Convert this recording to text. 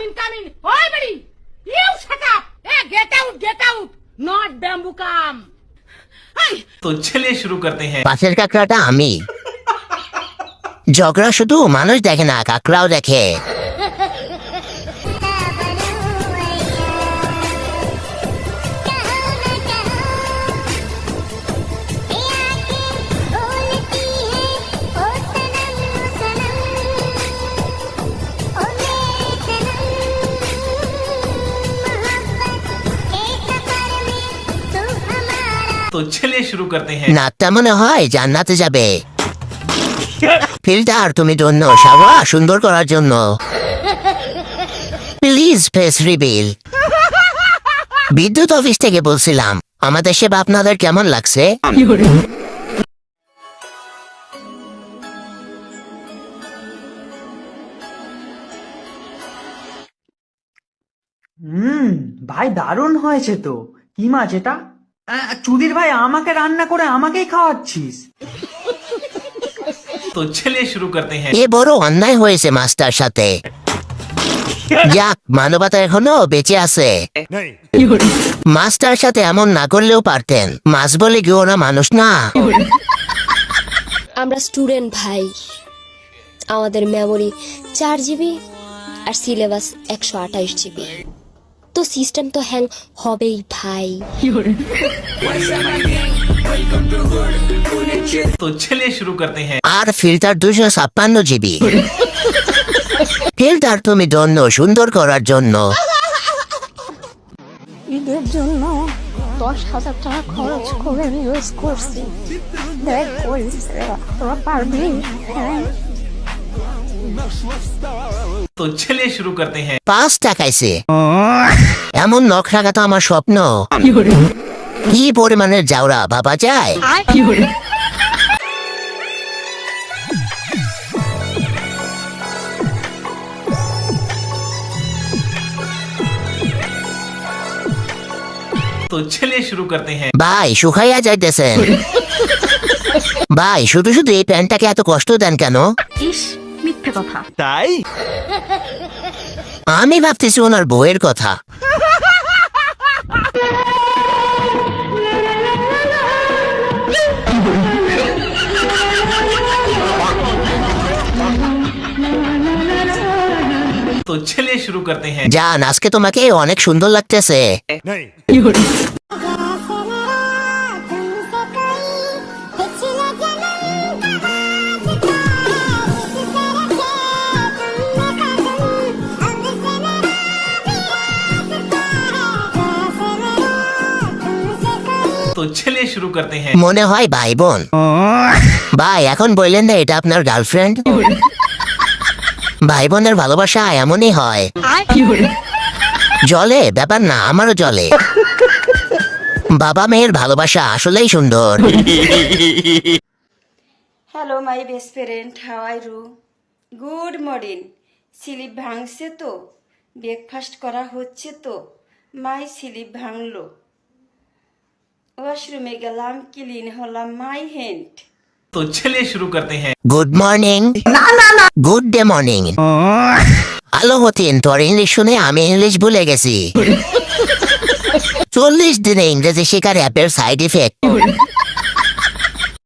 Come in. Oi, buddy. You shut up. Hey, get out. Not bamboo gum. Hey. तो चलिए शुरू करते हैं। পাশের কাকড়াটা আমি। ঝগড়া শুধু মানুষ দেখে না, কাকড়াও দেখে। तो चलिए शुरू करते हैं। নাচটা মনে হয় জান্নাতে যাবে। ফিল্টার তুমি ধন্য সাবা সুন্দর করার জন্য। Please face reveal. বিদ্যুৎ অফিস থেকে বলছিলাম আমাদের সেবা আপনাদের কেমন লাগছে? ভাই দারুণ হয়েছে তো। কি মাছ এটা? চুদির ভাই আমাকে রান্না করে আমাকেই খাওয়াচ্ছিস? तो चलिए शुरू करते हैं। এ বড় অন্যায় হয়েছে মাস্টার সাথে। যাক, মানবতা এখনো বেঁচে আছে। মাস্টার সাথে এমন না করলেও পারতেন। মাছ বলে কি ওরা মানুষ না? আমরা স্টুডেন্ট ভাই, আমাদের মেমোরি 4 জিবি আর সিলেবাস 128 জিবি, তো সিস্টেম তো হ্যাং হবেই ভাই। तो चलिए शुरू करते हैं। আর ফিল্টার 256 জিবি। ফিল্টার তুমি ধন্য সুন্দর করার জন্য। ঈদের জন্য 10,000 টাকা খরচ করে ইউজ করছি। দেখ কইছে তোরা পারবি? হ্যাঁ। तो चलिए शुरू करते हैं। 5 টাকাইছে। এমন নখ রাখা তো আমার স্বপ্ন। কি পরিমাণের জাউরা ভাবা যায়? तो चलिए शुरू करते हैं। ভাই শুকাইয়া যাইতেছেন। ভাই শুধু শুধু এই প্যান্টটাকে এত কষ্ট দেন কেন? ইস, মিথ্যে কথা। ताई আমি ভাবতেছি ওনার বউয়ের কথা। तो चलिए शुरू करते हैं। জান, আজকে তোমাকে অনেক সুন্দর লাগতেছে। तो चलिए शुरू करते हैं। মনে হয় ভাই বোন। ভাই এখন বললেন না এটা আপনার গার্লফ্রেন্ড? ভাই বোনের ভালোবাসা এমনই হয়। জলে ব্যাপার না, আমারও জলে। বাবা মেয়ের ভালোবাসা আসলেই সুন্দর। Hello my best friend, how are you? Good morning. Sleep ভাঙছে তো? ব্রেকফাস্ট করা হচ্ছে তো? মাই স্লিপ ভাঙলো। ওয়াশরুমে গেলাম, ক্লিন হলাম মাই হ্যান্ড। तो चलिए शुरू करते हैं। Good morning. Good day morning. আলো হতেন তোর ইংলিশ শুনে আমি ইংলিশ ভুলে গেছি। 40 দিনে ইংরেজি শেখার অ্যাপের সাইড ইফেক্ট।